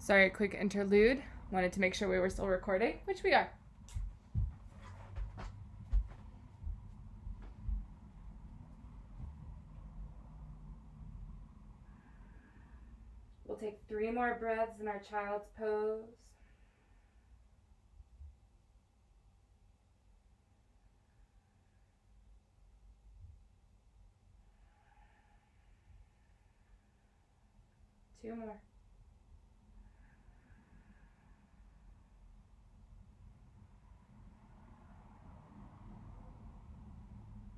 Sorry, quick interlude. Wanted to make sure we were still recording, which we are. We'll take 3 more breaths in our child's pose. Two more.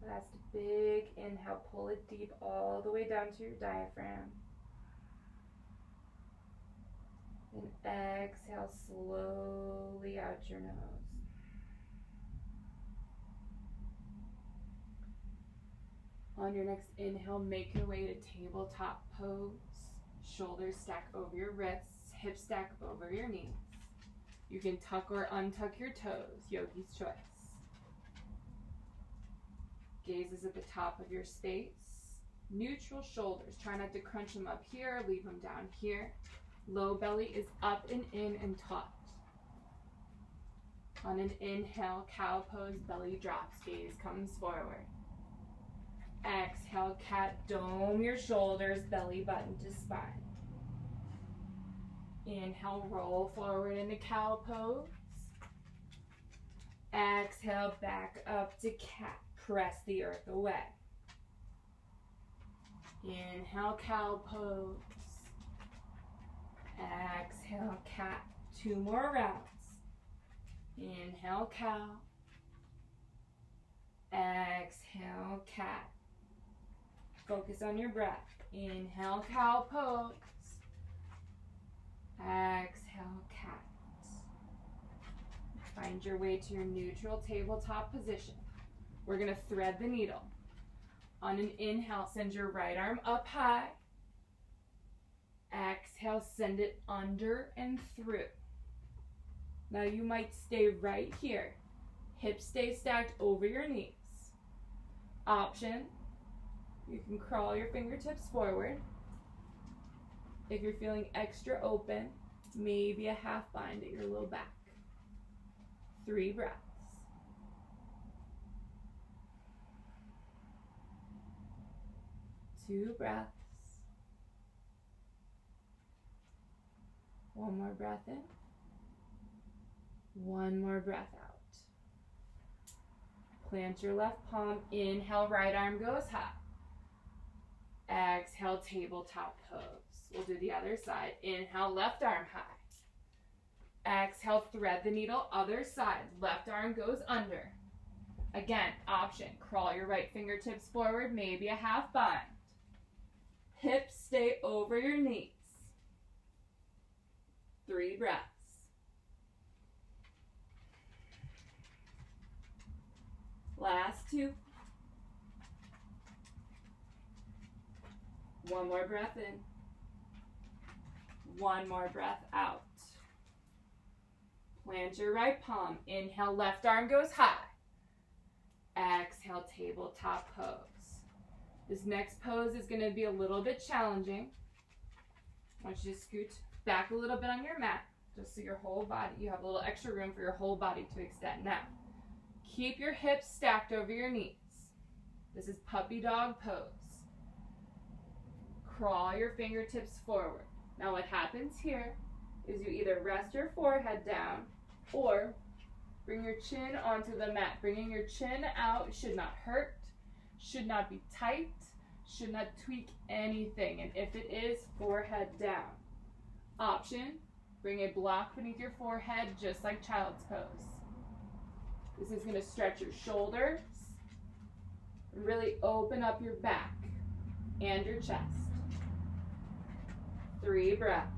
Last big inhale, pull it deep all the way down to your diaphragm. And exhale slowly out your nose. On your next inhale, make your way to tabletop pose. Shoulders stack over your wrists, hips stack over your knees. You can tuck or untuck your toes, yogi's choice. Gaze is at the top of your space. Neutral shoulders. Try not to crunch them up here, leave them down here. Low belly is up and in and taut. On an inhale, cow pose, belly drops, gaze comes forward. Exhale, cat, dome your shoulders, belly button to spine. Inhale, roll forward into cow pose. Exhale, back up to cat. Press the earth away. Inhale, cow pose. Exhale, cat. 2 more rounds. Inhale, cow. Exhale, cat. Focus on your breath. Inhale, cow pose. Exhale, cat. Find your way to your neutral tabletop position. We're going to thread the needle. On an inhale, send your right arm up high. Exhale, send it under and through. Now you might stay right here. Hips stay stacked over your knees. Option, you can crawl your fingertips forward. If you're feeling extra open, maybe a half bind at your low back. 3 breaths. Two breaths. 1 more breath in. 1 more breath out. Plant your left palm. Inhale, right arm goes high. Exhale, tabletop pose. We'll do the other side. Inhale, left arm high. Exhale, thread the needle, other side. Left arm goes under. Again, option, crawl your right fingertips forward, maybe a half bind. Hips stay over your knees. 3 breaths. Last 2. 1 more breath in. 1 more breath out. Plant your right palm. Inhale, left arm goes high. Exhale, tabletop pose. This next pose is going to be a little bit challenging. I want you to scoot back a little bit on your mat, just so your whole body, you have a little extra room for your whole body to extend. Now, keep your hips stacked over your knees. This is puppy dog pose. Crawl your fingertips forward. Now what happens here is you either rest your forehead down or bring your chin onto the mat. Bringing your chin out should not hurt, should not be tight, should not tweak anything. And if it is, forehead down. Option, bring a block beneath your forehead just like child's pose. This is going to stretch your shoulders, really open up your back and your chest. 3 breaths.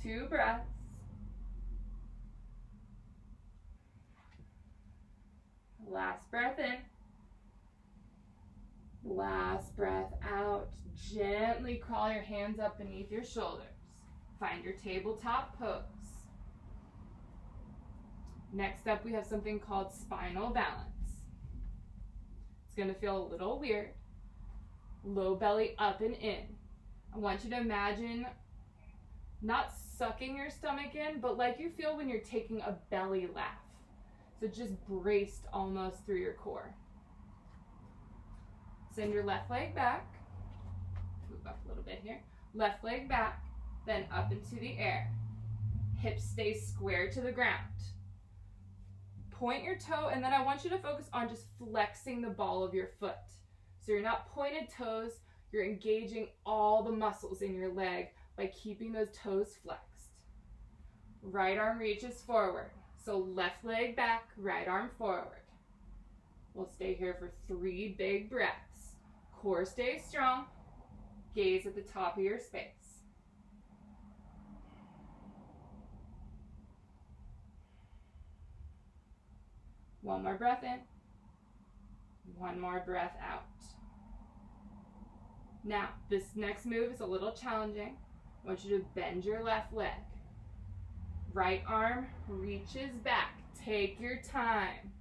Two breaths. Last breath in. Last breath out. Gently crawl your hands up beneath your shoulders. Find your tabletop pose. Next up, we have something called spinal balance. It's going to feel a little weird. Low belly up and in. I want you to imagine not sucking your stomach in, but like you feel when you're taking a belly laugh. So just braced almost through your core. Send your left leg back. Move up a little bit here. Left leg back, then up into the air. Hips stay square to the ground. Point your toe, and then I want you to focus on just flexing the ball of your foot. So you're not pointed toes, you're engaging all the muscles in your leg by keeping those toes flexed. Right arm reaches forward. So left leg back, right arm forward. We'll stay here for 3 big breaths. Core stays strong. Gaze at the top of your space. One more breath in. One more breath out. Now, this next move is a little challenging. I want you to bend your left leg. Right arm reaches back. Take your time.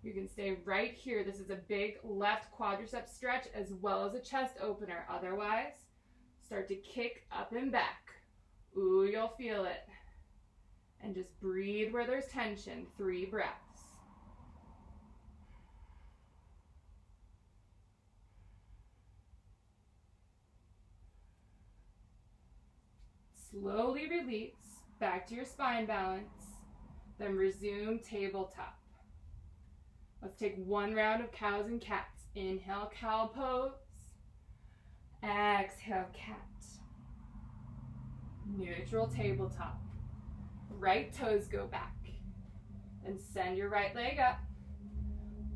You can stay right here. This is a big left quadricep stretch as well as a chest opener. Otherwise, start to kick up and back. Ooh, you'll feel it. And just breathe where there's tension. 3 breaths. Slowly release back to your spine balance. Then resume tabletop. Let's take 1 round of cows and cats. Inhale, cow pose. Exhale, cat. Neutral tabletop. Right toes go back. Then send your right leg up.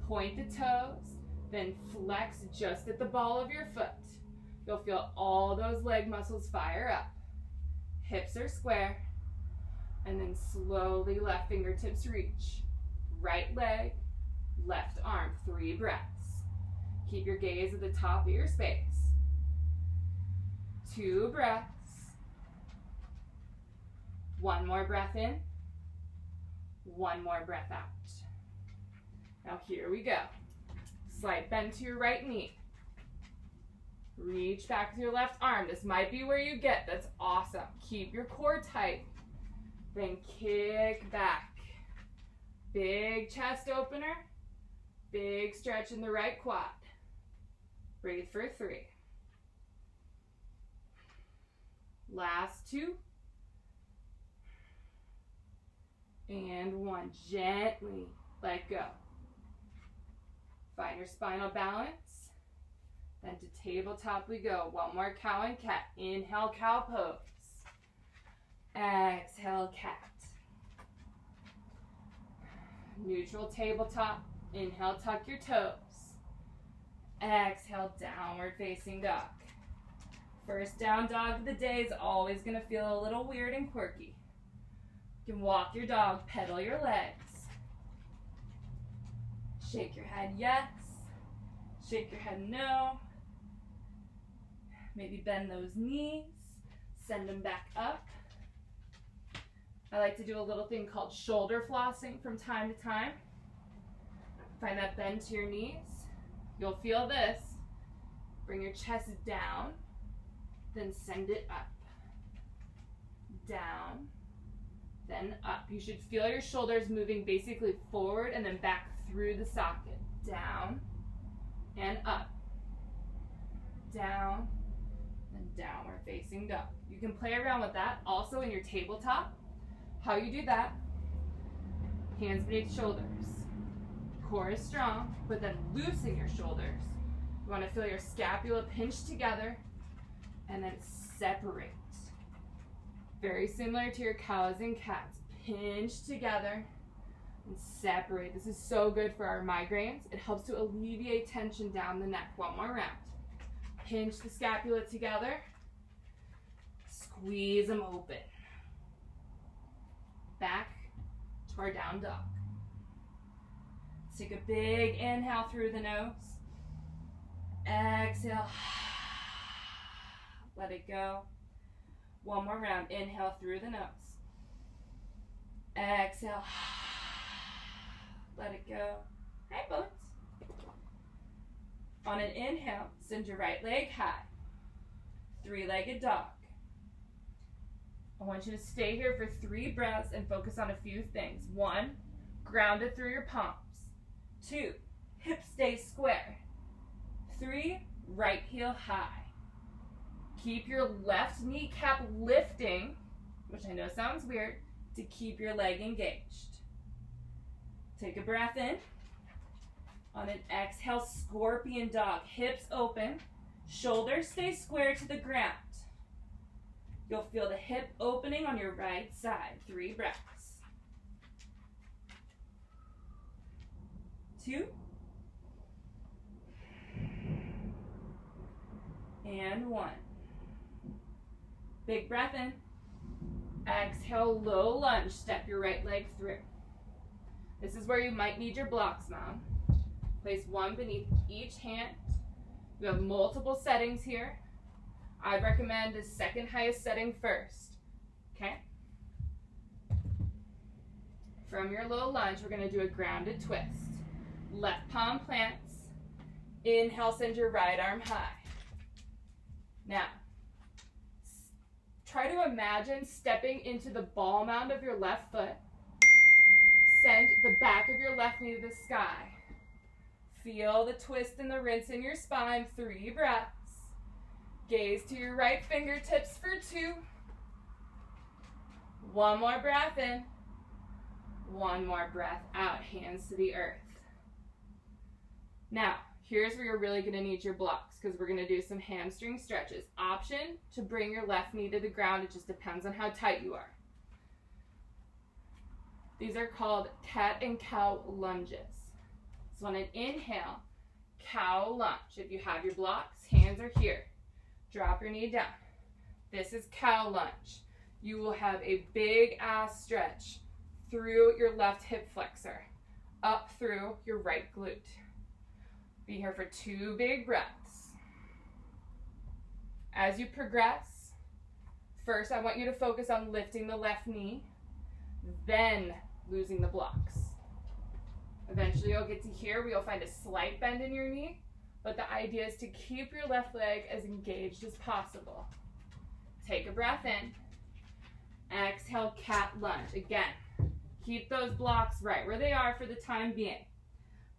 Point the toes. Then flex just at the ball of your foot. You'll feel all those leg muscles fire up. Hips are square. And then slowly left fingertips reach. Right leg, left arm. 3 breaths. Keep your gaze at the top of your space. 2 breaths. 1 more breath in. 1 more breath out. Now here we go. Slight bend to your right knee. Reach back with your left arm. This might be where you get. That's awesome. Keep your core tight. Then kick back. Big chest opener. Big stretch in the right quad. Breathe for 3. Last 2. And 1. Gently let go. Find your spinal balance. Then to tabletop we go. 1 more cow and cat. Inhale, cow pose. Exhale, cat. Neutral tabletop. Inhale, tuck your toes. Exhale, downward facing dog. First down dog of the day is always going to feel a little weird and quirky. You can walk your dog, pedal your legs. Shake your head yes. Shake your head no. Maybe bend those knees. Send them back up. I like to do a little thing called shoulder flossing from time to time. Find that bend to your knees. You'll feel this. Bring your chest down, then send it up. Down, then up. You should feel your shoulders moving basically forward and then back through the socket. Down and up. Down and downward facing dog. You can play around with that also in your tabletop. How you do that, hands beneath shoulders. Core is strong, but then loosen your shoulders. You want to feel your scapula pinch together and then separate. Very similar to your cows and cats. Pinch together and separate. This is so good for our migraines. It helps to alleviate tension down the neck. 1 more round. Pinch the scapula together. Squeeze them open. Back to our down dog. Take a big inhale through the nose. Exhale. Let it go. 1 more round. Inhale through the nose. Exhale. Let it go. Hey, boats. On an inhale, send your right leg high. Three-legged dog. I want you to stay here for 3 breaths and focus on a few things. 1, grounded through your palms. 2, hips stay square. 3, right heel high. Keep your left kneecap lifting, which I know sounds weird, to keep your leg engaged. Take a breath in. On an exhale, scorpion dog. Hips open, shoulders stay square to the ground. You'll feel the hip opening on your right side. 3 breaths. 2. And 1. Big breath in. Exhale, low lunge. Step your right leg through. This is where you might need your blocks, Mom. Place one beneath each hand. You have multiple settings here. I'd recommend the second highest setting first. Okay? From your low lunge, we're going to do a grounded twist. Left palm plants. Inhale, send your right arm high. Now, try to imagine stepping into the ball mound of your left foot. Send the back of your left knee to the sky. Feel the twist and the rinse in your spine. 3 breaths. Gaze to your right fingertips for 2. 1 more breath in. 1 more breath out. Hands to the earth. Now, here's where you're really going to need your blocks because we're going to do some hamstring stretches. Option to bring your left knee to the ground. It just depends on how tight you are. These are called cat and cow lunges. So on an inhale, cow lunge. If you have your blocks, hands are here. Drop your knee down. This is cow lunge. You will have a big ass stretch through your left hip flexor, up through your right glute. Be here for 2 big breaths. As you progress, first I want you to focus on lifting the left knee, then losing the blocks. Eventually you'll get to here where you'll find a slight bend in your knee, but the idea is to keep your left leg as engaged as possible. Take a breath in. Exhale, cat lunge. Again, keep those blocks right where they are for the time being.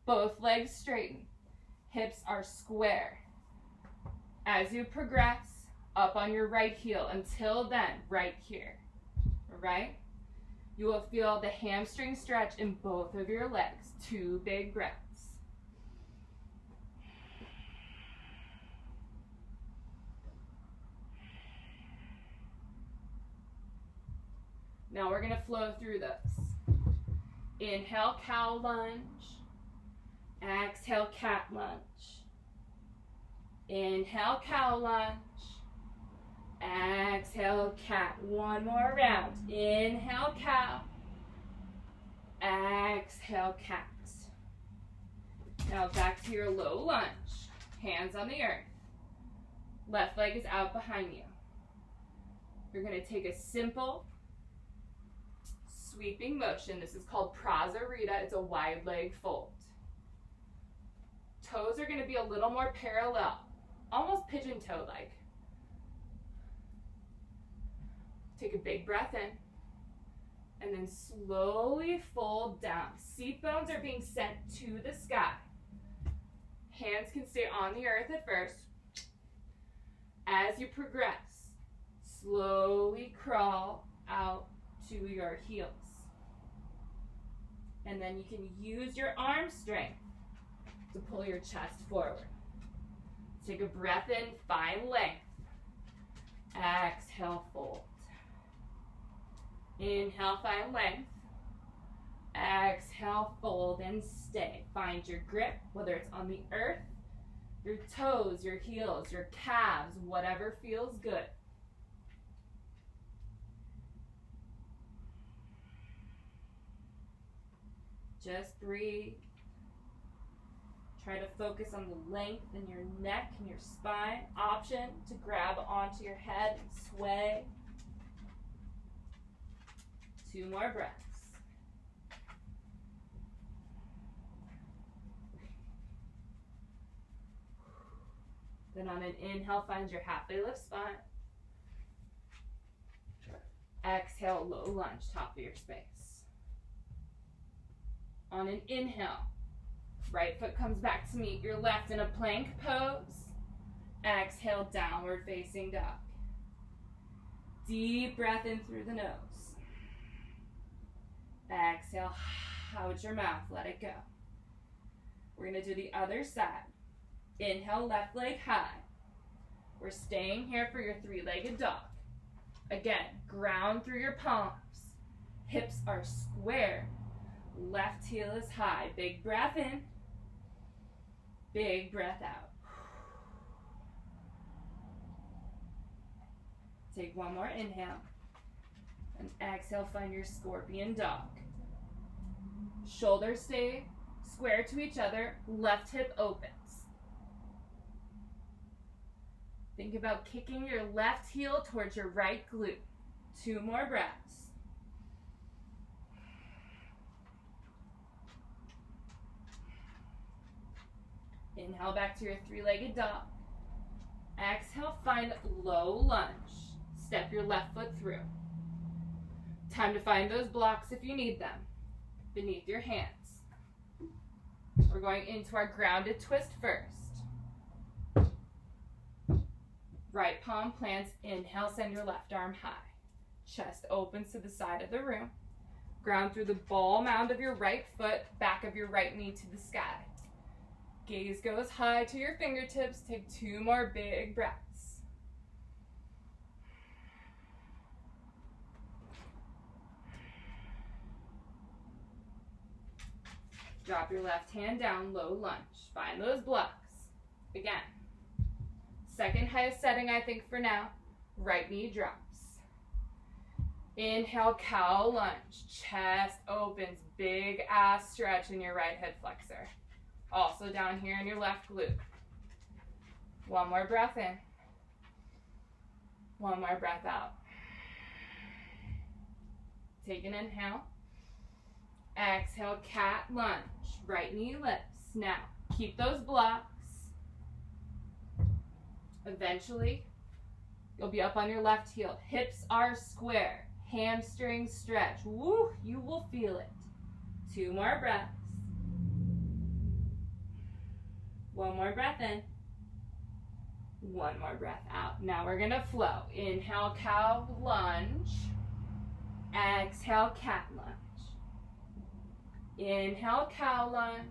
Both legs straighten. Hips are square. As you progress, up on your right heel. Until then, right here. All right? You will feel the hamstring stretch in both of your legs. 2 big breaths. Now we're going to flow through this. Inhale, cow lunge. Exhale, cat lunge. Inhale, cow lunge. Exhale, cat. 1 more round. Inhale, cow. Exhale, cat. Now back to your low lunge. Hands on the earth. Left leg is out behind you. You're going to take a simple sweeping motion. This is called Prasarita. It's a wide leg fold. Toes are going to be a little more parallel, almost pigeon toe like. Take a big breath in and then slowly fold down. Seat bones are being sent to the sky. Hands can stay on the earth at first. As you progress, slowly crawl out to your heels. And then you can use your arm strength to pull your chest forward. Take a breath in, find length. Exhale, fold. Inhale, find length. Exhale, fold and stay. Find your grip, whether it's on the earth, your toes, your heels, your calves, whatever feels good. Just breathe. Try to focus on the length in your neck and your spine. Option to grab onto your head and sway. 2 more breaths. Then on an inhale, find your halfway lift spine. Exhale, low lunge, top of your space. On an inhale, right foot comes back to meet your left in a plank pose. Exhale, downward facing dog. Deep breath in through the nose. Exhale, out your mouth, let it go. We're going to do the other side. Inhale, left leg high. We're staying here for your three-legged dog. Again, ground through your palms. Hips are square. Left heel is high. Big breath in. Big breath out. Take one more inhale. And exhale, find your scorpion dog. Shoulders stay square to each other. Left hip opens. Think about kicking your left heel towards your right glute. 2 more breaths. Inhale back to your three-legged dog. Exhale, find low lunge. Step your left foot through. Time to find those blocks if you need them, beneath your hands. We're going into our grounded twist first. Right palm plants, inhale, send your left arm high. Chest opens to the side of the room. Ground through the ball mound of your right foot, back of your right knee to the sky. Gaze goes high to your fingertips. Take 2 more big breaths. Drop your left hand down, low lunge. Find those blocks. Again. Second highest setting, I think, for now. Right knee drops. Inhale, cow lunge. Chest opens. Big ass stretch in your right hip flexor. Also down here in your left glute. 1 more breath in. 1 more breath out. Take an inhale. Exhale, cat lunge. Right knee lifts. Now, keep those blocks. Eventually, you'll be up on your left heel. Hips are square. Hamstrings stretch. Woo, you will feel it. 2 more breaths. 1 more breath in. 1 more breath out. Now we're gonna flow. Inhale, cow lunge. Exhale, cat lunge. Inhale, cow lunge.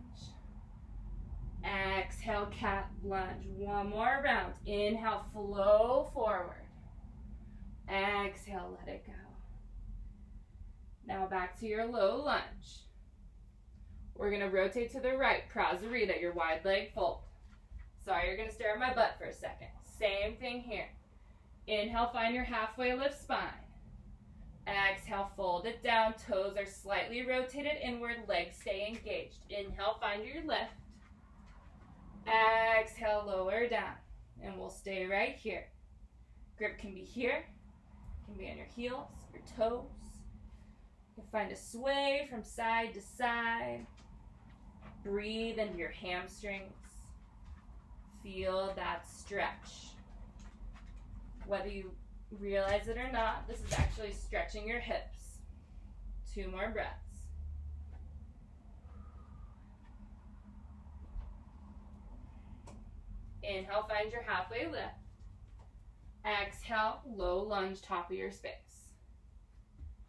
Exhale, cat lunge. 1 more round. Inhale, flow forward. Exhale, let it go. Now back to your low lunge. We're going to rotate to the right. Prasarita, your wide leg fold. Sorry, you're going to stare at my butt for a second. Same thing here. Inhale, find your halfway lift spine. Exhale, fold it down. Toes are slightly rotated inward. Legs stay engaged. Inhale, find your lift. Exhale, lower down. And we'll stay right here. Grip can be here. Can be on your heels, your toes. You can find a sway from side to side. Breathe into your hamstrings. Feel that stretch. Whether you realize it or not, this is actually stretching your hips. 2 more breaths. Inhale, find your halfway lift. Exhale, low lunge, top of your space.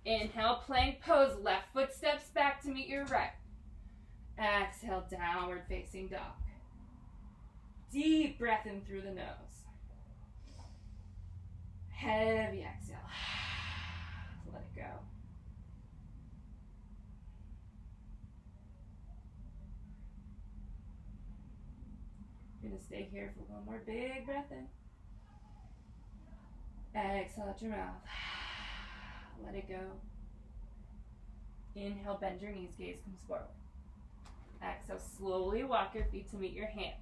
Inhale, plank pose, left foot steps back to meet your right. Exhale, downward facing dog. Deep breath in through the nose. Heavy exhale. Let it go. You're going to stay here for 1 more big breath in. Exhale out your mouth. Let it go. Inhale, bend your knees, gaze comes forward. Exhale, slowly walk your feet to meet your hands.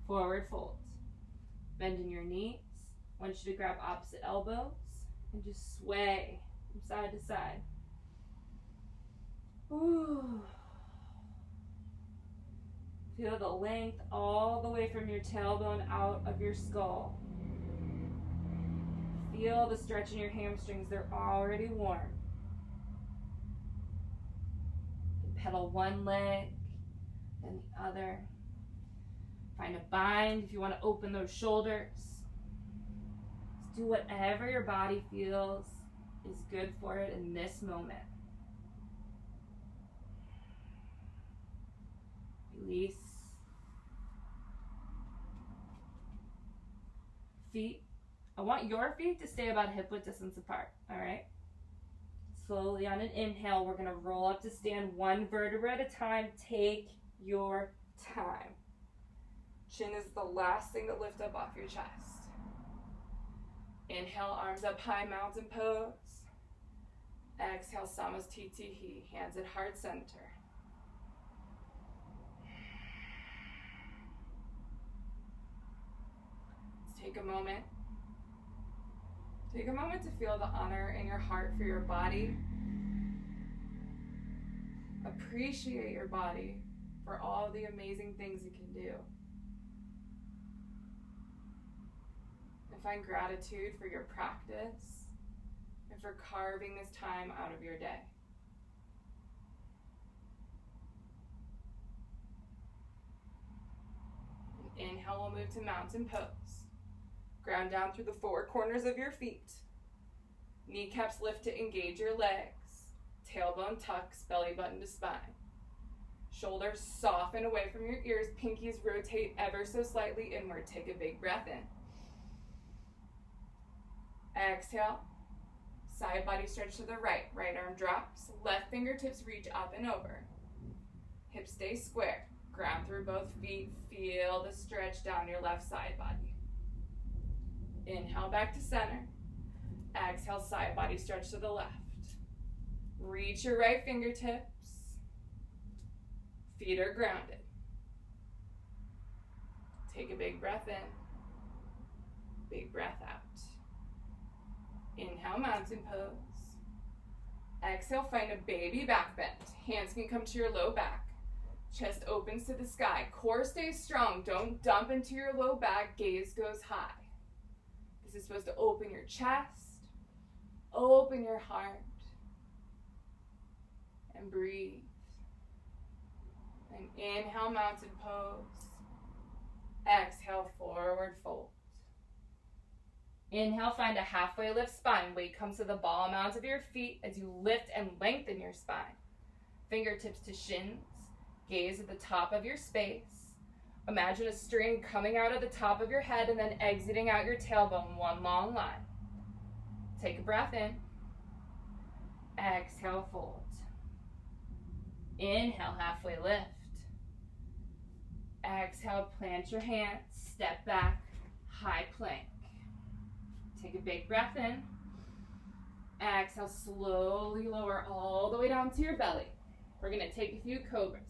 Forward fold. Bend in your knees. I want you to grab opposite elbows and just sway from side to side. Ooh. Feel the length all the way from your tailbone out of your skull. Feel the stretch in your hamstrings. They're already warm. Pedal one leg, then the other. Find a bind if you want to open those shoulders. Just do whatever your body feels is good for it in this moment. Release. Feet. I want your feet to stay about hip width distance apart, all right? Slowly on an inhale, we're gonna roll up to stand one vertebra at a time. Take your time. Chin is the last thing to lift up off your chest. Inhale, arms up high, mountain pose. Exhale, Samasthiti, hands at heart center. Let's take a moment. Take a moment to feel the honor in your heart for your body. Appreciate your body for all the amazing things it can do. And find gratitude for your practice and for carving this time out of your day. And inhale, we'll move to mountain pose. Ground down through the four corners of your feet. Kneecaps lift to engage your legs. Tailbone tucks, belly button to spine. Shoulders soften away from your ears. Pinkies rotate ever so slightly inward. Take a big breath in. Exhale. Side body stretch to the right. Right arm drops. Left fingertips reach up and over. Hips stay square. Ground through both feet. Feel the stretch down your left side body. Inhale back to center. Exhale, side body stretch to the left. Reach your right fingertips. Feet are grounded. Take a big breath in. Big breath out. Inhale, mountain pose. Exhale, find a baby back bend. Hands can come to your low back. Chest opens to the sky. Core stays strong. Don't dump into your low back. Gaze goes high. This is supposed to open your chest, open your heart, and breathe. And inhale, mountain pose. Exhale, forward fold. Inhale, find a halfway lift spine. Weight comes to the ball mounds of your feet as you lift and lengthen your spine. Fingertips to shins. Gaze at the top of your space. Imagine a string coming out of the top of your head and then exiting out your tailbone, one long line. Take a breath in. Exhale, fold. Inhale, halfway lift. Exhale, plant your hands, step back, high plank. Take a big breath in. Exhale, slowly lower all the way down to your belly. We're gonna take a few cobras.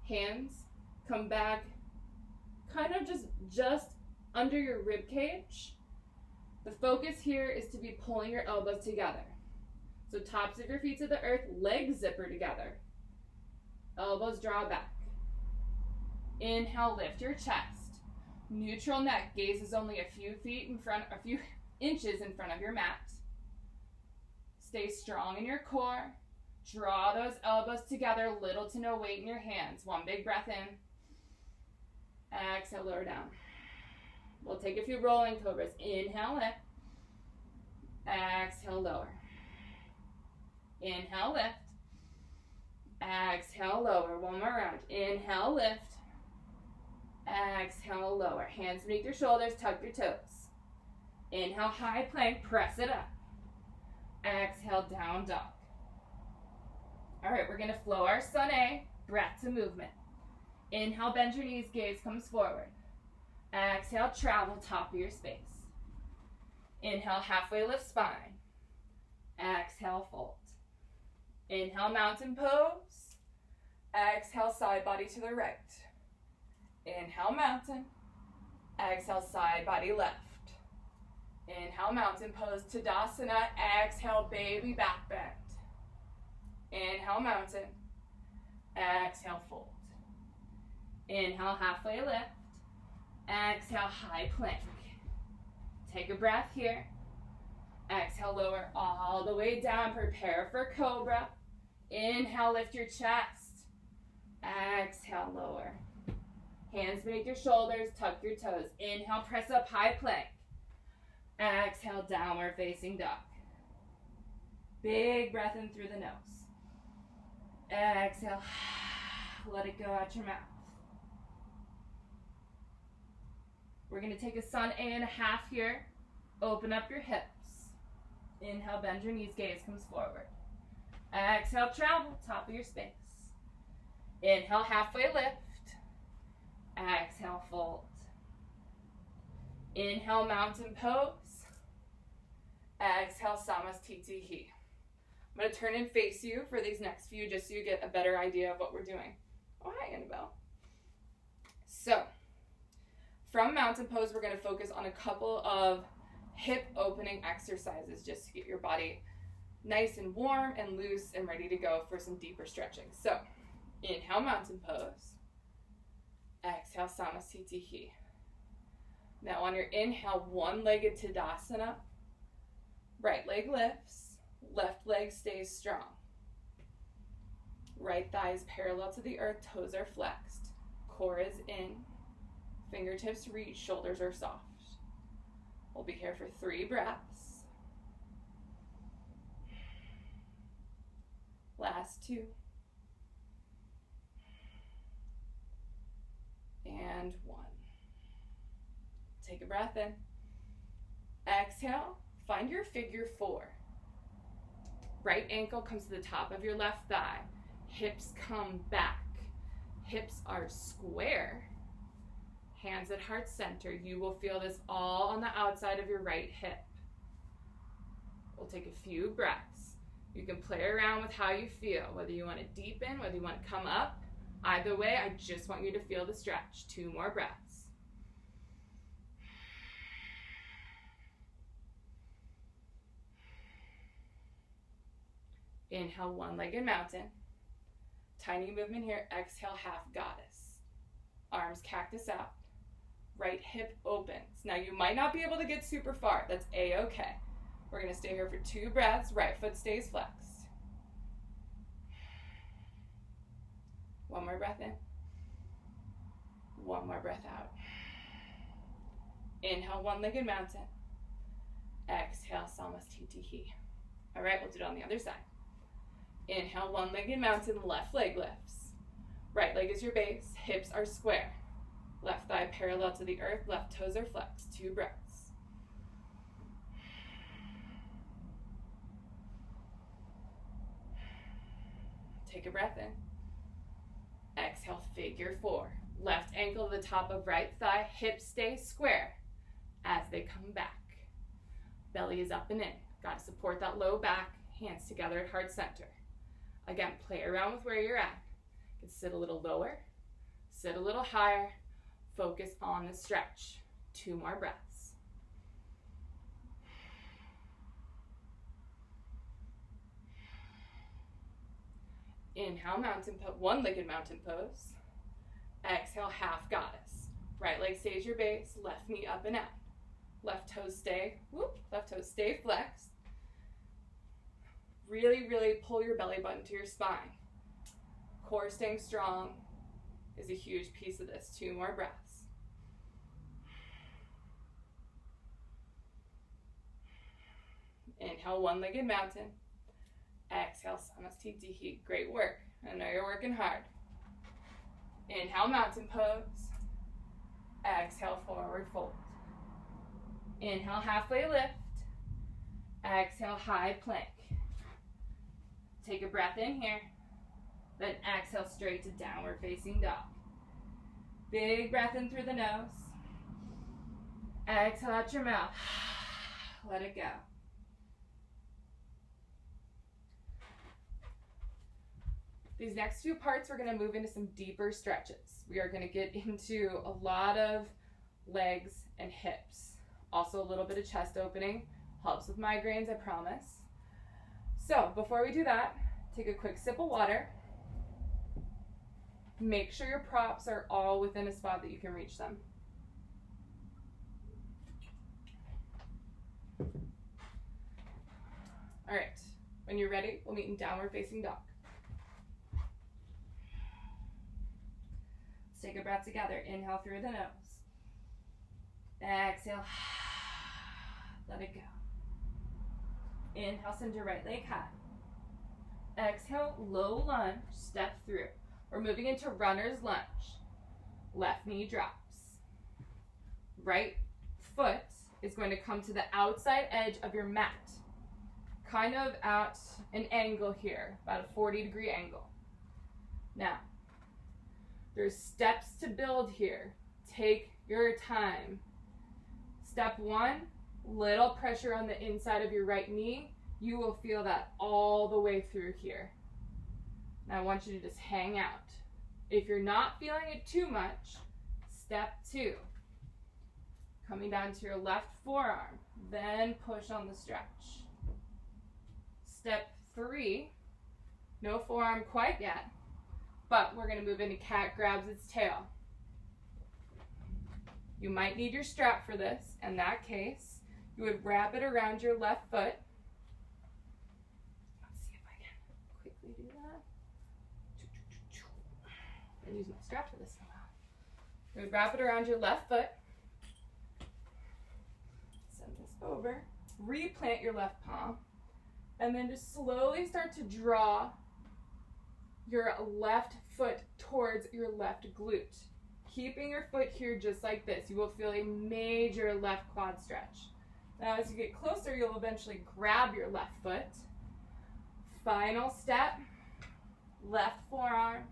Hands come back kind of just under your rib cage. The focus here is to be pulling your elbows together. So tops of your feet to the earth, legs zipper together. Elbows draw back. Inhale, lift your chest. Neutral neck, gaze is only a few inches in front of your mat. Stay strong in your core. Draw those elbows together, little to no weight in your hands. One big breath in. Exhale, lower down. We'll take a few rolling cobras. Inhale, lift. Exhale, lower. Inhale, lift. Exhale, lower. One more round. Inhale, lift. Exhale, lower. Hands beneath your shoulders, tuck your toes. Inhale, high plank, press it up. Exhale, down dog. All right, we're gonna flow our sun A, breath to movement. Inhale, bend your knees, gaze comes forward. Exhale, travel top of your space. Inhale, halfway lift spine. Exhale, fold. Inhale, mountain pose. Exhale, side body to the right. Inhale, mountain. Exhale, side body left. Inhale, mountain pose, Tadasana. Exhale, baby back bend. Inhale, mountain. Exhale, fold. Inhale, halfway lift. Exhale, high plank. Take a breath here. Exhale, lower all the way down. Prepare for cobra. Inhale, lift your chest. Exhale, lower. Hands beneath your shoulders, tuck your toes. Inhale, press up, high plank. Exhale, downward facing dog. Big breath in through the nose. Exhale, let it go out your mouth. We're going to take a sun A.5 here. Open up your hips. Inhale, bend your knees, gaze comes forward. Exhale, travel, top of your space. Inhale, halfway lift. Exhale, fold. Inhale, mountain pose. Exhale, Samastitihi. I'm going to turn and face you for these next few just so you get a better idea of what we're doing. Oh, hi, Annabelle. So, from mountain pose, we're going to focus on a couple of hip opening exercises just to get your body nice and warm and loose and ready to go for some deeper stretching. So, inhale, mountain pose. Exhale, Samastitihi. Now on your inhale, one-legged Tadasana. Right leg lifts, left leg stays strong. Right thigh is parallel to the earth, toes are flexed. Core is in, fingertips reach, shoulders are soft. We'll be here for 3 breaths. Last 2. And 1. Take a breath in. Exhale, find your figure 4. Right ankle comes to the top of your left thigh. Hips come back. Hips are square. Hands at heart center. You will feel this all on the outside of your right hip. We'll take a few breaths. You can play around with how you feel, whether you want to deepen, whether you want to come up. Either way, I just want you to feel the stretch. 2 more breaths. Inhale, one-legged mountain. Tiny movement here. Exhale, half goddess. Arms cactus out. Right hip opens. Now you might not be able to get super far. That's a-okay. We're going to stay here for 2 breaths. Right foot stays flexed. 1 more breath in. 1 more breath out. Inhale, one-legged mountain. Exhale, Samastitihi. All right, we'll do it on the other side. Inhale, one-legged mountain, left leg lifts. Right leg is your base, hips are square. Left thigh parallel to the earth, left toes are flexed. 2 breaths. Take a breath in. Exhale, figure 4. Left ankle to the top of right thigh, hips stay square as they come back. Belly is up and in. Got to support that low back, hands together at heart center. Again, play around with where you're at. You can sit a little lower, sit a little higher. Focus on the stretch. 2 more breaths. Inhale, mountain pose, one-legged mountain pose. Exhale, half goddess. Right leg stays your base, left knee up and out. Left toes stay, left toes stay flexed. Really, really pull your belly button to your spine. Core staying strong is a huge piece of this. 2 more breaths. Inhale, one-legged mountain. Exhale, Samastitihi. Great work. I know you're working hard. Inhale, mountain pose. Exhale, forward fold. Inhale, halfway lift. Exhale, high plank. Take a breath in here. Then exhale straight to downward facing dog. Big breath in through the nose. Exhale out your mouth. Let it go. These next few parts, we're going to move into some deeper stretches. We are going to get into a lot of legs and hips. Also a little bit of chest opening. Helps with migraines, I promise. So before we do that, take a quick sip of water. Make sure your props are all within a spot that you can reach them. All right, when you're ready, we'll meet in downward facing dog. Let's take a breath together. Inhale through the nose. Exhale. Let it go. Inhale, send your right leg high. Exhale, low lunge, step through. We're moving into runner's lunge. Left knee drops. Right foot is going to come to the outside edge of your mat. Kind of at an angle here, about a 40-degree angle. Now, there's steps to build here. Take your time. Step 1, little pressure on the inside of your right knee. You will feel that all the way through here. Now I want you to just hang out. If you're not feeling it too much, step 2. Coming down to your left forearm, then push on the stretch. Step 3, no forearm quite yet, but we're going to move into cat grabs its tail. You might need your strap for this. In that case, you would wrap it around your left foot. Let's see if I can quickly do that. I use my strap for this a while. You would wrap it around your left foot. Send this over. Replant your left palm. And then just slowly start to draw your left foot towards your left glute. Keeping your foot here just like this. You will feel a major left quad stretch. Now as you get closer, you'll eventually grab your left foot. Final step, left forearm,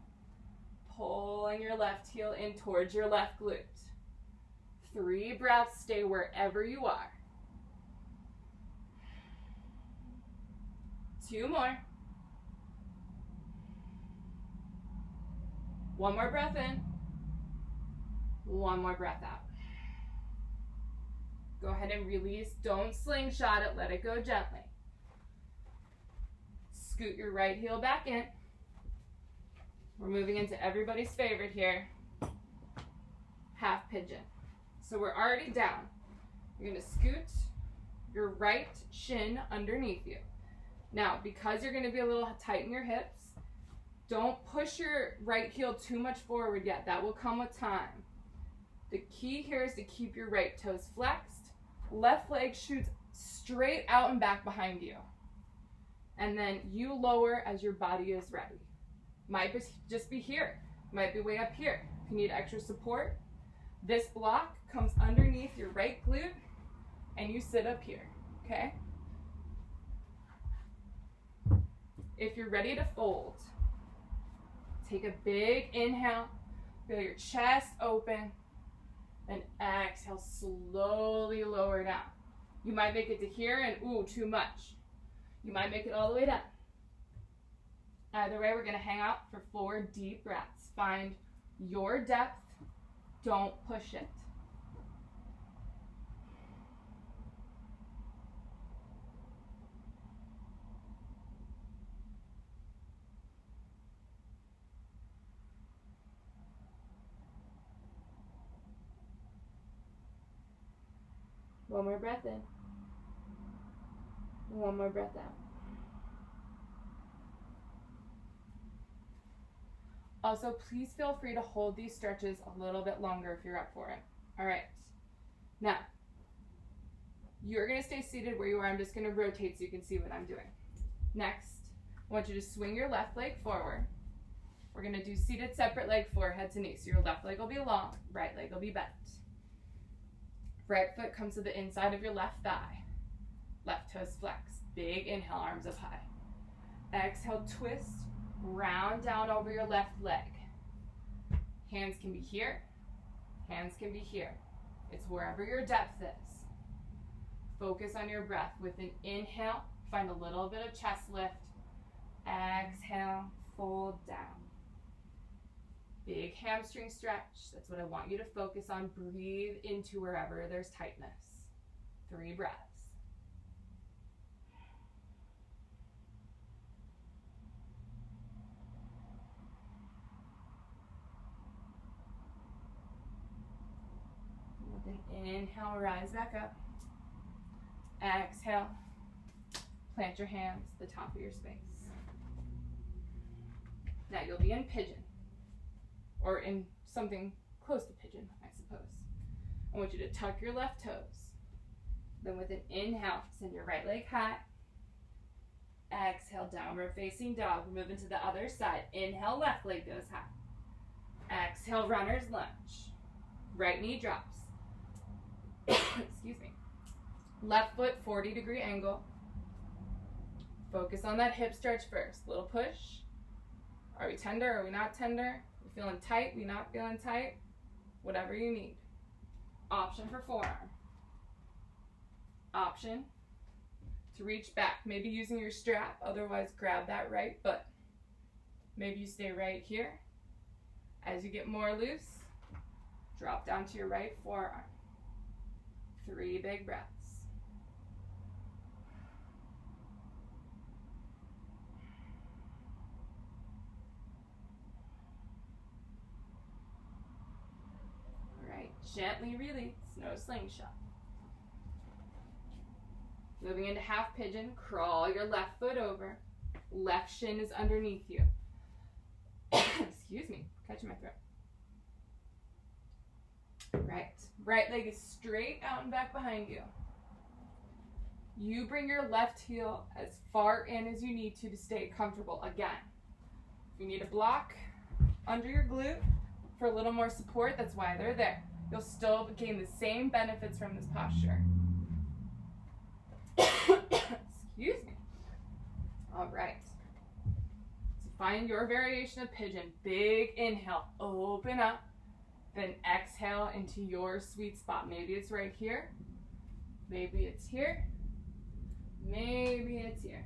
pulling your left heel in towards your left glute. 3 breaths, stay wherever you are. 2 more. 1 more breath in. 1 more breath out. Go ahead and release. Don't slingshot it. Let it go gently. Scoot your right heel back in. We're moving into everybody's favorite here. Half pigeon. So we're already down. You're going to scoot your right shin underneath you. Now, because you're going to be a little tight in your hips, don't push your right heel too much forward yet. That will come with time. The key here is to keep your right toes flexed. Left leg shoots straight out and back behind you. And then you lower as your body is ready. Might just be here. Might be way up here. If you need extra support, this block comes underneath your right glute and you sit up here, okay? If you're ready to fold, take a big inhale, feel your chest open, and exhale, slowly lower down. You might make it to here and ooh, too much. You might make it all the way down. Either way, we're gonna hang out for 4 deep breaths. Find your depth, don't push it. One more breath in. 1 more breath out. Also, please feel free to hold these stretches a little bit longer if you're up for it. All right. Now, you're going to stay seated where you are. I'm just going to rotate so you can see what I'm doing. Next, I want you to swing your left leg forward. We're going to do seated separate leg, forehead to knee. So your left leg will be long, right leg will be bent. Right foot comes to the inside of your left thigh. Left toes flex. Big inhale, arms up high. Exhale, twist, round down over your left leg. Hands can be here. Hands can be here. It's wherever your depth is. Focus on your breath. With an inhale, find a little bit of chest lift. Exhale, fold down. Big hamstring stretch. That's what I want you to focus on. Breathe into wherever there's tightness. 3 breaths. Then inhale, rise back up. Exhale, plant your hands at the top of your space. Now you'll be in pigeon, or in something close to pigeon, I suppose. I want you to tuck your left toes. Then with an inhale, send your right leg high. Exhale, downward facing dog. We're moving to the other side. Inhale, left leg goes high. Exhale, runner's lunge. Right knee drops. Excuse me. Left foot, 40-degree angle. Focus on that hip stretch first. Little push. Are we tender? Are we not tender? We feeling tight? We not feeling tight? Whatever you need. Option for forearm. Option to reach back, maybe using your strap, otherwise grab that right foot. Maybe you stay right here. As you get more loose, drop down to your right forearm. 3 big breaths. All right, gently release, no slingshot. Moving into half pigeon, crawl your left foot over. Left shin is underneath you. Excuse me, catching my throat. Right leg is straight out and back behind you. You bring your left heel as far in as you need to stay comfortable again. If you need a block under your glute for a little more support, that's why they're there. You'll still gain the same benefits from this posture. Excuse me. All right. So find your variation of pigeon. Big inhale, open up. Then exhale into your sweet spot. Maybe it's right here. Maybe it's here. Maybe it's here.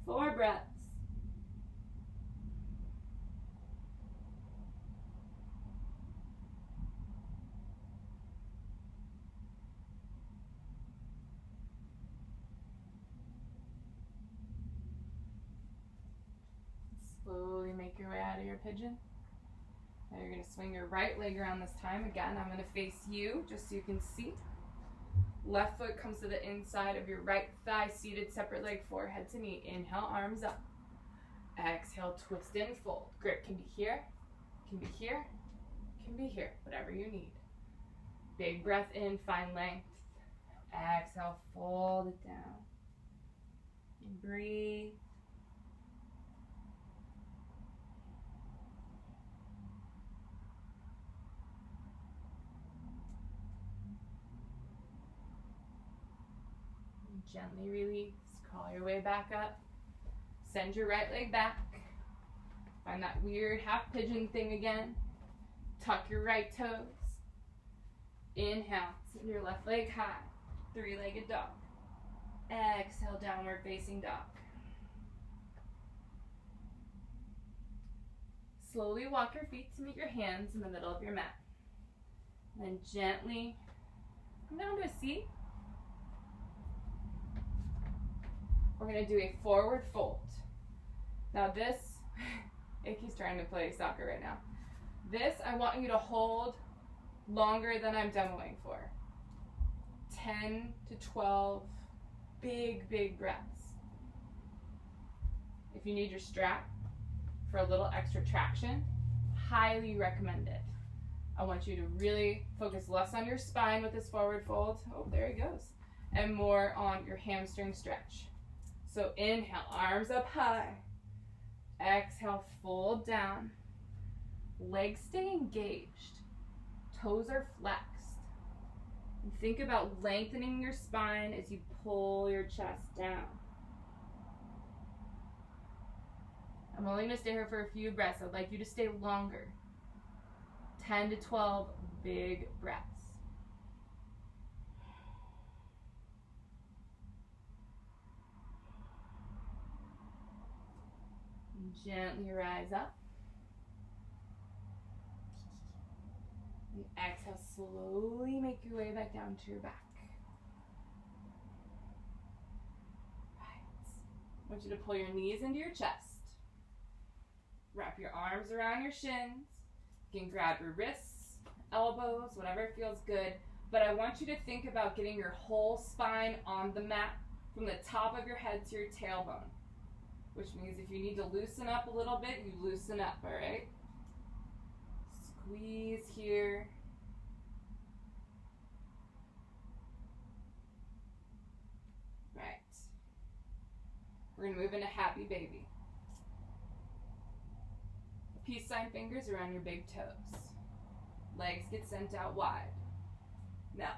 4 breaths. Slowly make your way out of your pigeon. Now you're going to swing your right leg around this time. Again, I'm going to face you just so you can see. Left foot comes to the inside of your right thigh, seated, separate leg, forehead to knee. Inhale, arms up. Exhale, twist and fold. Grip can be here, can be here, can be here, whatever you need. Big breath in, find length. Exhale, fold it down. And breathe. Gently release, crawl your way back up. Send your right leg back. Find that weird half pigeon thing again. Tuck your right toes. Inhale, send your left leg high. 3-legged dog. Exhale, downward facing dog. Slowly walk your feet to meet your hands in the middle of your mat. Then gently come down to a seat. We're going to do a forward fold. Now this, Icky's trying to play soccer right now. This I want you to hold longer than I'm demoing for. 10 to 12 big breaths. If you need your strap for a little extra traction, highly recommend it. I want you to really focus less on your spine with this forward fold. Oh, there he goes. And more on your hamstring stretch. So inhale, arms up high. Exhale, fold down. Legs stay engaged. Toes are flexed. And think about lengthening your spine as you pull your chest down. I'm only going to stay here for a few breaths. I'd like you to stay longer. 10 to 12 big breaths. Gently rise up. And exhale, slowly make your way back down to your back. Right. I want you to pull your knees into your chest. Wrap your arms around your shins. You can grab your wrists, elbows, whatever feels good. But I want you to think about getting your whole spine on the mat from the top of your head to your tailbone. Which means if you need to loosen up a little bit, you loosen up, all right? Squeeze here. Right. We're going to move into happy baby. Peace sign fingers around your big toes. Legs get sent out wide. Now,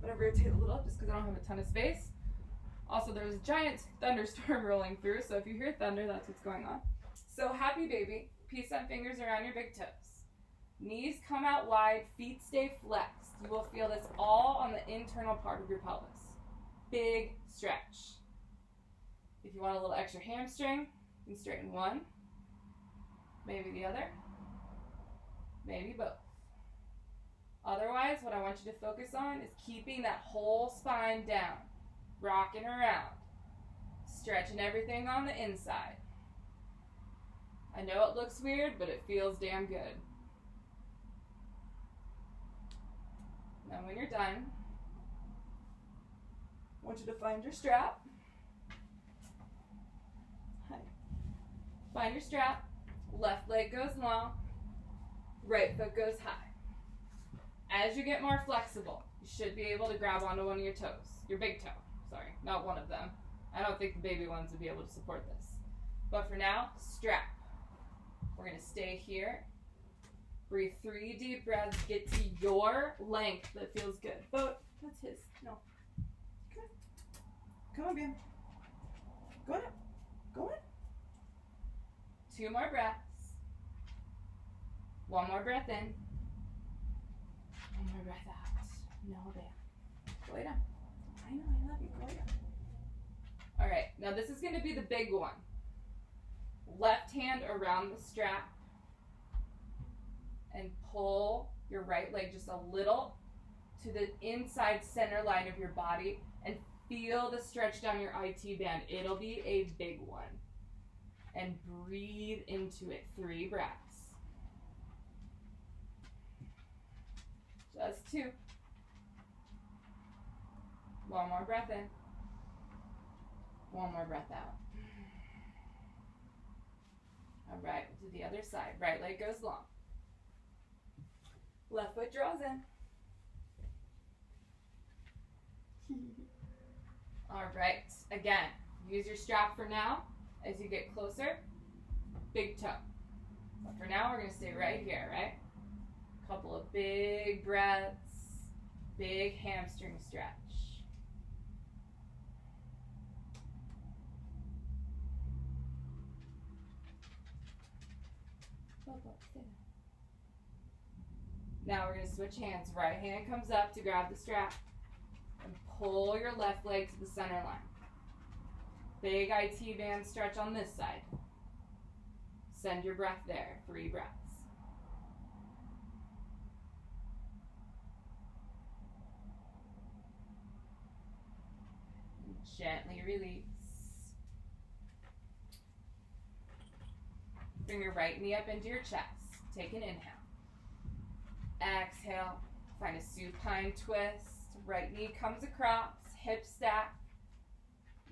I'm going to rotate a little just because I don't have a ton of space. Also, there's a giant thunderstorm rolling through, so if you hear thunder, that's what's going on. So, happy baby. Peace sign fingers around your big toes. Knees come out wide, feet stay flexed. You will feel this all on the internal part of your pelvis. Big stretch. If you want a little extra hamstring, you can straighten one, maybe the other, maybe both. Otherwise, what I want you to focus on is keeping that whole spine down, rocking around, stretching everything on the inside. I know it looks weird, but it feels damn good. Now when you're done, I want you to find your strap. Find your strap. Left leg goes long, right foot goes high. As you get more flexible, you should be able to grab onto one of your toes. Your big toe, sorry, not one of them. I don't think the baby ones would be able to support this. But for now, strap. We're going to stay here. Breathe 3 deep breaths. Get to your length that feels good. But that's his. No. Come on. Come on, Bam. Go on up. Go on. 2 more breaths. 1 more breath in. 1 more breath out. No, Bam. Go lay down. I know, I love you. Go lay down. All right, now this is going to be the big one. Left hand around the strap and pull your right leg just a little to the inside center line of your body and feel the stretch down your IT band. It'll be a big one. And breathe into it. 3 breaths. Just 2. 1 more breath in. 1 more breath out. All right, we'll do the other side. Right leg goes long. Left foot draws in. All right, again, use your strap for now. As you get closer, big toe. But for now, we're going to stay right here, right? Couple of big breaths, big hamstring stretch. Now we're going to switch hands. Right hand comes up to grab the strap and pull your left leg to the center line. Big IT band stretch on this side. Send your breath there. 3 breaths. And gently release. Bring your right knee up into your chest. Take an inhale. Exhale. Find a supine twist. Right knee comes across. Hip stack.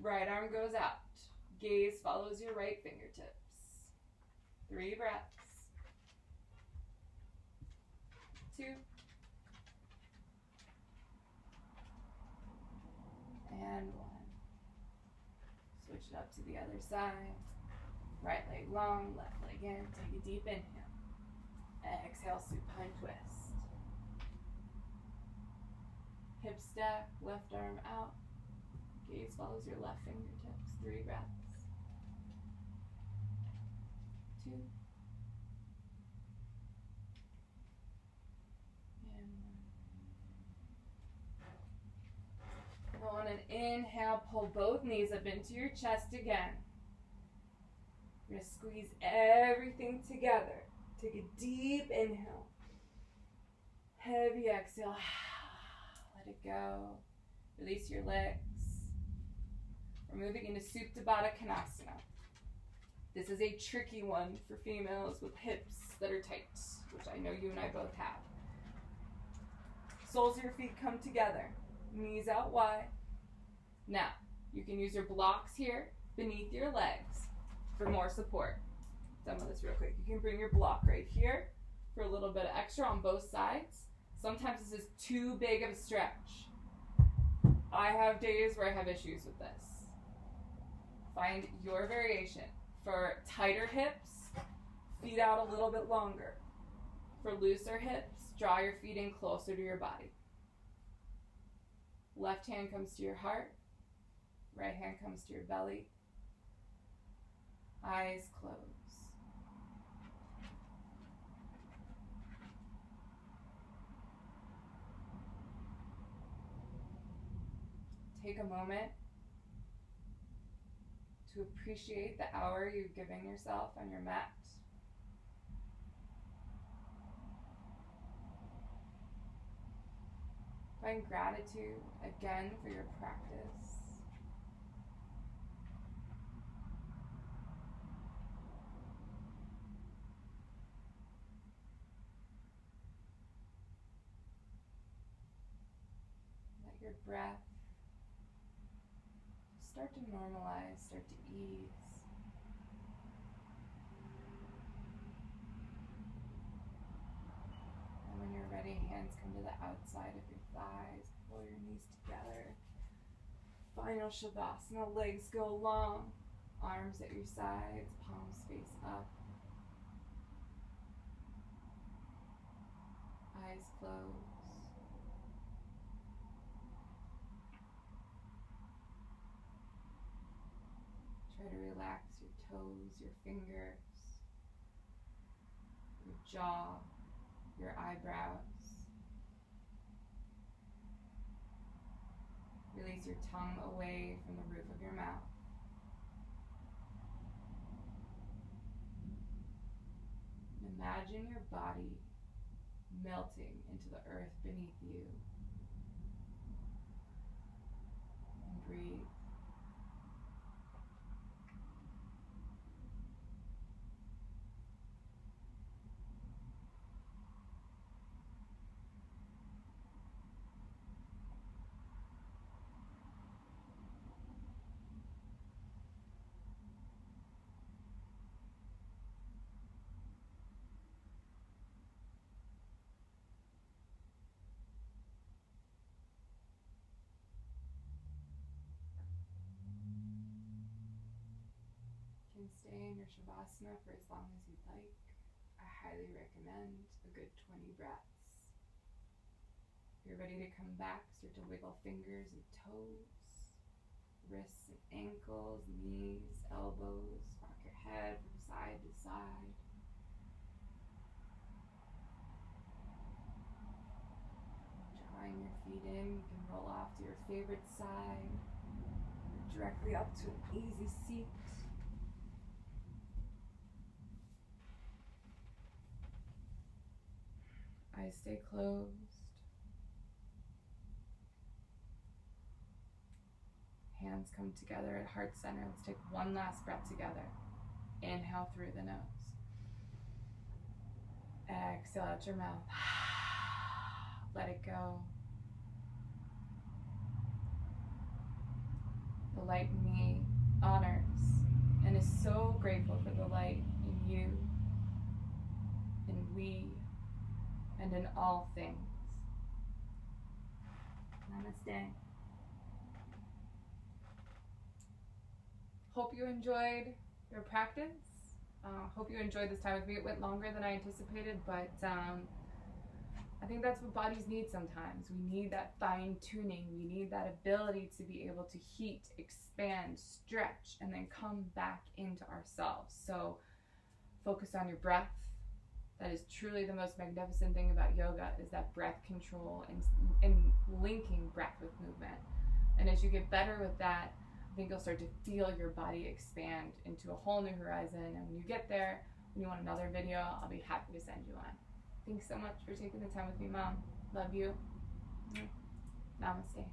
Right arm goes out. Gaze follows your right fingertips. 3 breaths. 2. And 1. Switch it up to the other side. Right leg long, left leg in. Take a deep inhale. Exhale, supine twist. Hip stack, left arm out. Gaze follows your left fingertips. 3 breaths. 2. And 1. On an inhale, pull both knees up into your chest again. You're going to squeeze everything together. Take a deep inhale. Heavy exhale. Let it go. Release your legs. We're moving into Supta Baddha Konasana. This is a tricky one for females with hips that are tight, which I know you and I both have. Soles of your feet come together. Knees out wide. Now, you can use your blocks here beneath your legs for more support. Demo this real quick. You can bring your block right here for a little bit of extra on both sides. Sometimes this is too big of a stretch. I have days where I have issues with this. Find your variation. For tighter hips, feet out a little bit longer. For looser hips, draw your feet in closer to your body. Left hand comes to your heart. Right hand comes to your belly. Eyes closed. Take a moment to appreciate the hour you've given yourself on your mat. Find gratitude again for your practice. Let your breath start to normalize, start to ease. And when you're ready, hands come to the outside of your thighs, pull your knees together. Final Shavasana, legs go long, arms at your sides, palms face up. Eyes closed. Try to relax your toes, your fingers, your jaw, your eyebrows. Release your tongue away from the roof of your mouth. And imagine your body melting into the earth beneath you. And breathe. You can stay in your Shavasana for as long as you'd like. I highly recommend a good 20 breaths. If you're ready to come back, start to wiggle fingers and toes, wrists and ankles, knees, elbows, rock your head from side to side. Drawing your feet in, you can roll off to your favorite side, or directly up to an easy seat. Eyes stay closed. Hands come together at heart center. Let's take one last breath together. Inhale through the nose. Exhale out your mouth. Let it go. The light in me honors and is so grateful for the light in you, in we, and in all things. Namaste. Hope you enjoyed your practice. Hope you enjoyed this time with me. It went longer than I anticipated, but I think that's what bodies need sometimes. We need that fine tuning. We need that ability to be able to heat, expand, stretch, and then come back into ourselves. So focus on your breath. That is truly the most magnificent thing about yoga, is that breath control and linking breath with movement. And as you get better with that, I think you'll start to feel your body expand into a whole new horizon. And when you get there, when you want another video, I'll be happy to send you one. Thanks so much for taking the time with me, Mom. Love you. Namaste.